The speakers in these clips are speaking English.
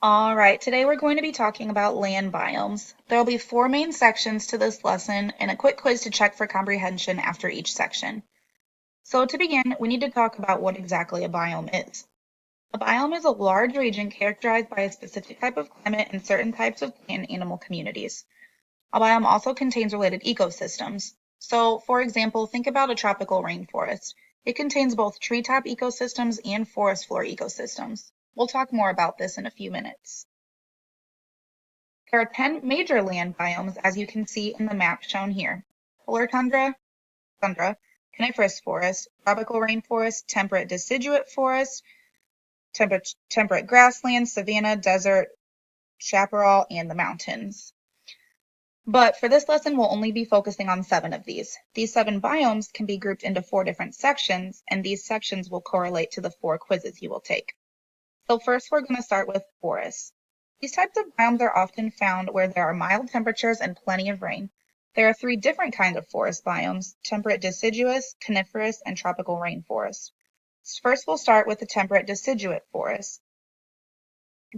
All right, today we're going to be talking about land biomes. There will be four main sections to this lesson and a quick quiz to check for comprehension after each section. So to begin, we need to talk about what exactly a biome is. A biome is a large region characterized by a specific type of climate and certain types of plant and animal communities. A biome also contains related ecosystems. So, for example, think about a tropical rainforest. It contains both treetop ecosystems and forest floor ecosystems. We'll talk more about this in a few minutes. There are 10 major land biomes, as you can see in the map shown here: polar tundra, coniferous forest, tropical rainforest, temperate deciduate forest, temperate grassland, savanna, desert, chaparral, and the mountains. But for this lesson, we'll only be focusing on 7 of these. These 7 biomes can be grouped into 4 different sections, and these sections will correlate to the 4 quizzes you will take. So first, we're going to start with forests. These types of biomes are often found where there are mild temperatures and plenty of rain. There are 3 different kinds of forest biomes: temperate deciduous, coniferous, and tropical rainforest. First, we'll start with the temperate deciduate forest.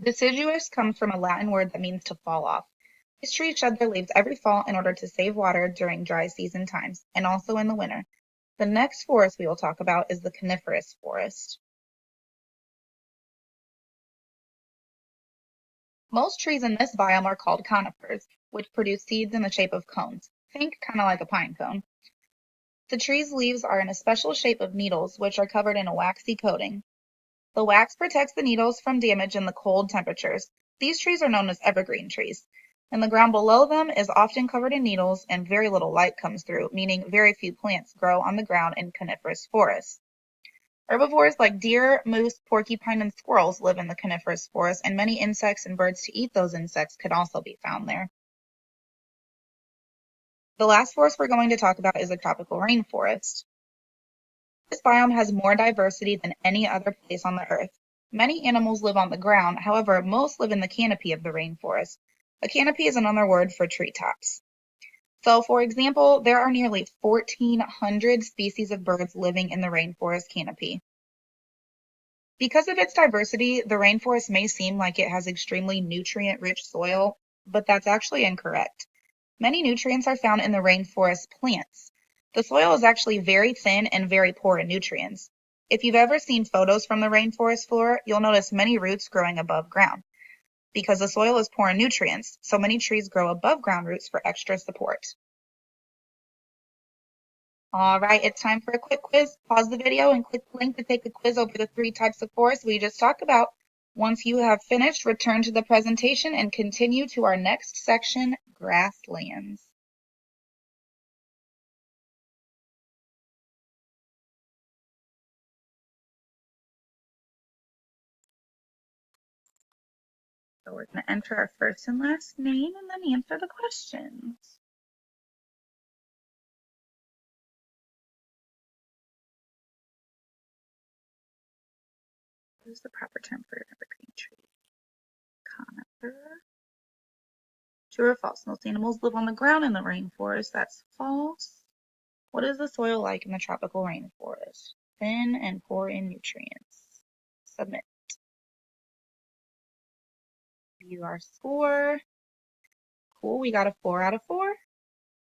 Deciduous comes from a Latin word that means to fall off. These trees shed their leaves every fall in order to save water during dry season times, and also in the winter. The next forest we will talk about is the coniferous forest. Most trees in this biome are called conifers, which produce seeds in the shape of cones. Think kind of like a pine cone. The tree's leaves are in a special shape of needles, which are covered in a waxy coating. The wax protects the needles from damage in the cold temperatures. These trees are known as evergreen trees, and the ground below them is often covered in needles and very little light comes through, meaning very few plants grow on the ground in coniferous forests. Herbivores like deer, moose, porcupine, and squirrels live in the coniferous forest, and many insects and birds to eat those insects could also be found there. The last forest we're going to talk about is the tropical rainforest. This biome has more diversity than any other place on the earth. Many animals live on the ground, however, most live in the canopy of the rainforest. A canopy is another word for treetops. So, for example, there are nearly 1,400 species of birds living in the rainforest canopy. Because of its diversity, the rainforest may seem like it has extremely nutrient-rich soil, but that's actually incorrect. Many nutrients are found in the rainforest plants. The soil is actually very thin and very poor in nutrients. If you've ever seen photos from the rainforest floor, you'll notice many roots growing above ground. Because the soil is poor in nutrients, so many trees grow above ground roots for extra support. All right, it's time for a quick quiz. Pause the video and click the link to take the quiz over the 3 types of forests we just talked about. Once you have finished, return to the presentation and continue to our next section, grasslands. So we're going to enter our first and last name and then answer the questions. What is the proper term for an evergreen tree? Conifer. True or false? Most animals live on the ground in the rainforest. That's false. What is the soil like in the tropical rainforest? Thin and poor in nutrients. Submit. View our score. Cool, we got a 4 out of 4.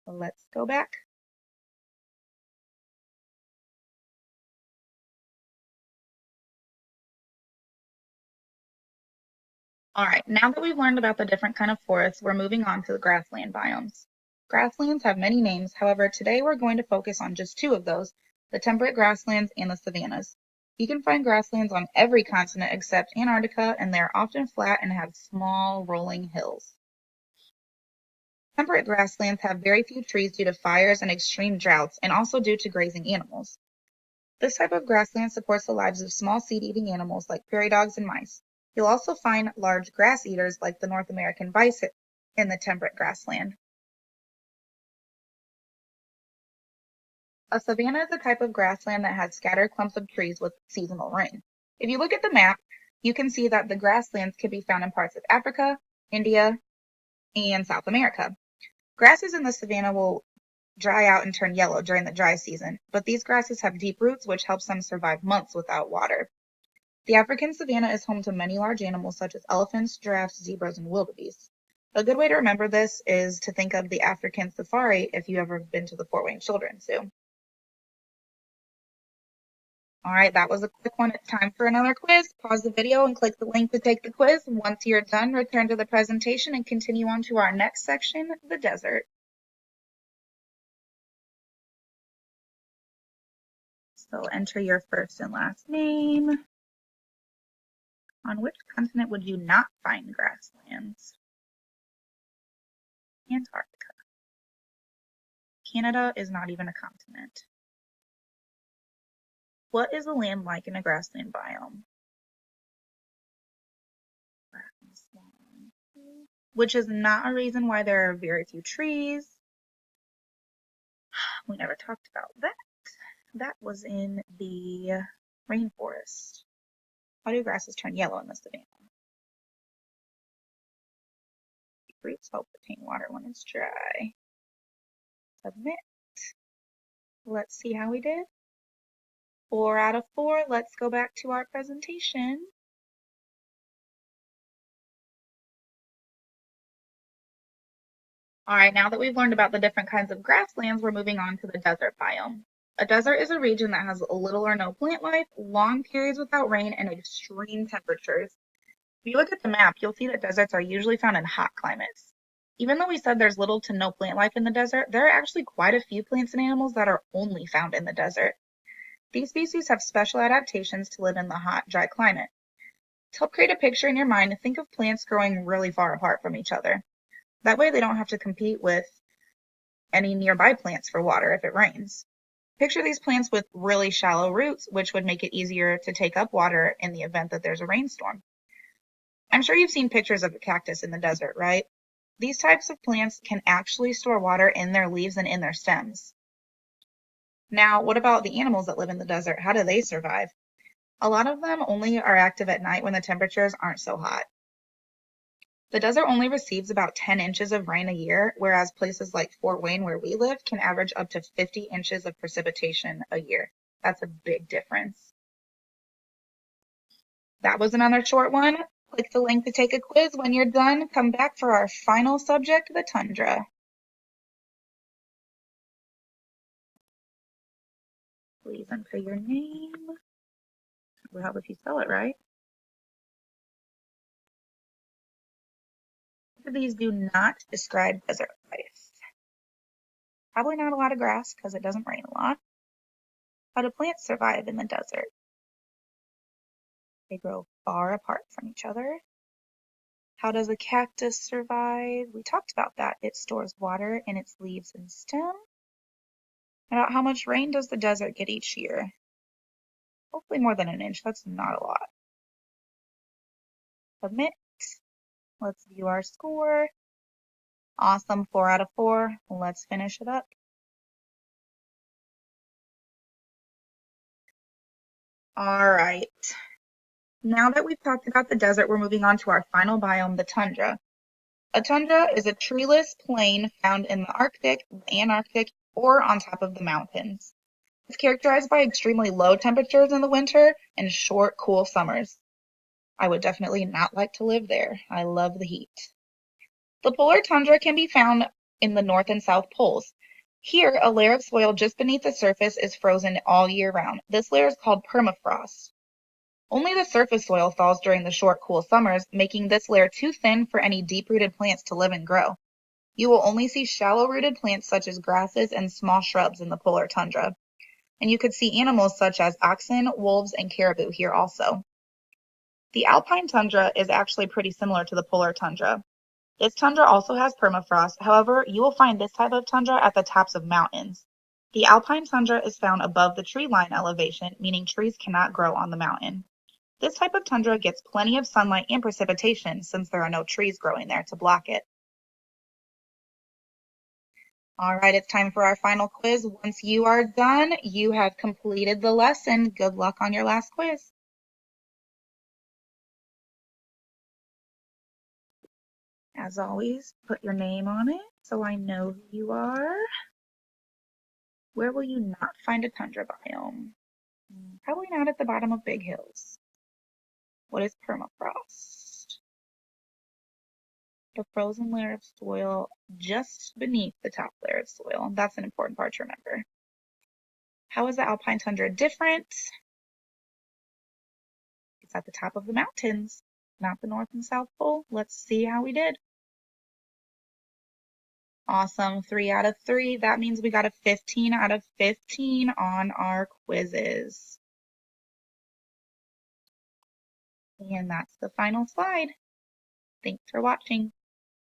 Let's go back. All right, now that we've learned about the different kind of forests, we're moving on to the grassland biomes. Grasslands have many names, however, today we're going to focus on just 2 of those, the temperate grasslands and the savannas. You can find grasslands on every continent except Antarctica, and they're often flat and have small rolling hills. Temperate grasslands have very few trees due to fires and extreme droughts, and also due to grazing animals. This type of grassland supports the lives of small seed-eating animals like prairie dogs and mice. You'll also find large grass eaters like the North American bison in the temperate grassland. A savanna is a type of grassland that has scattered clumps of trees with seasonal rain. If you look at the map, you can see that the grasslands can be found in parts of Africa, India, and South America. Grasses in the savanna will dry out and turn yellow during the dry season, but these grasses have deep roots which helps them survive months without water. The African savanna is home to many large animals such as elephants, giraffes, zebras, and wildebeest. A good way to remember this is to think of the African safari if you've ever been to the Fort Wayne Children's Zoo. All right, that was a quick one. It's time for another quiz. Pause the video and click the link to take the quiz. Once you're done, return to the presentation and continue on to our next section, the desert. So enter your first and last name. On which continent would you not find grasslands? Antarctica. Canada is not even a continent. What is the land like in a grassland biome? Which is not a reason why there are very few trees. We never talked about that. That was in the rainforest. Why do grasses turn yellow in the savanna? Roots help retain water when it's dry. Submit. Let's see how we did. 4 out of 4. Let's go back to our presentation. All right, now that we've learned about the different kinds of grasslands, we're moving on to the desert biome. A desert is a region that has little or no plant life, long periods without rain, and extreme temperatures. If you look at the map, you'll see that deserts are usually found in hot climates. Even though we said there's little to no plant life in the desert, there are actually quite a few plants and animals that are only found in the desert. These species have special adaptations to live in the hot, dry climate. To help create a picture in your mind, think of plants growing really far apart from each other. That way they don't have to compete with any nearby plants for water if it rains. Picture these plants with really shallow roots, which would make it easier to take up water in the event that there's a rainstorm. I'm sure you've seen pictures of a cactus in the desert, right? These types of plants can actually store water in their leaves and in their stems. Now, what about the animals that live in the desert? How do they survive? A lot of them only are active at night when the temperatures aren't so hot. The desert only receives about 10 inches of rain a year, whereas places like Fort Wayne, where we live, can average up to 50 inches of precipitation a year. That's a big difference. That was another short one. Click the link to take a quiz. When you're done, come back for our final subject, the tundra. Please enter your name. Will help if you spell it right. These do not describe desert life. Probably not a lot of grass because it doesn't rain a lot. How do plants survive in the desert? They grow far apart from each other. How does a cactus survive? We talked about that. It stores water in its leaves and stem. About how much rain does the desert get each year? Hopefully more than an inch. That's not a lot. Submit. Let's view our score. Awesome, 4 out of 4. Let's finish it up. All right. Now that we've talked about the desert, we're moving on to our final biome, the tundra. A tundra is a treeless plain found in the Arctic, the Antarctic, or on top of the mountains. It's characterized by extremely low temperatures in the winter and short, cool summers. I would definitely not like to live there. I love the heat. The polar tundra can be found in the North and South poles. Here, a layer of soil just beneath the surface is frozen all year round. This layer is called permafrost. Only the surface soil thaws during the short, cool summers, making this layer too thin for any deep-rooted plants to live and grow. You will only see shallow-rooted plants such as grasses and small shrubs in the polar tundra. And you could see animals such as oxen, wolves, and caribou here also. The alpine tundra is actually pretty similar to the polar tundra. This tundra also has permafrost. However, you will find this type of tundra at the tops of mountains. The alpine tundra is found above the tree line elevation, meaning trees cannot grow on the mountain. This type of tundra gets plenty of sunlight and precipitation since there are no trees growing there to block it. All right, it's time for our final quiz. Once you are done, you have completed the lesson. Good luck on your last quiz. As always, put your name on it so I know who you are. Where will you not find a tundra biome? Probably not at the bottom of big hills. What is permafrost? The frozen layer of soil just beneath the top layer of soil. That's an important part to remember. How is the alpine tundra different? It's at the top of the mountains, not the North and South Pole. Let's see how we did. Awesome, 3 out of 3. That means we got a 15 out of 15 on our quizzes. And that's the final slide. Thanks for watching.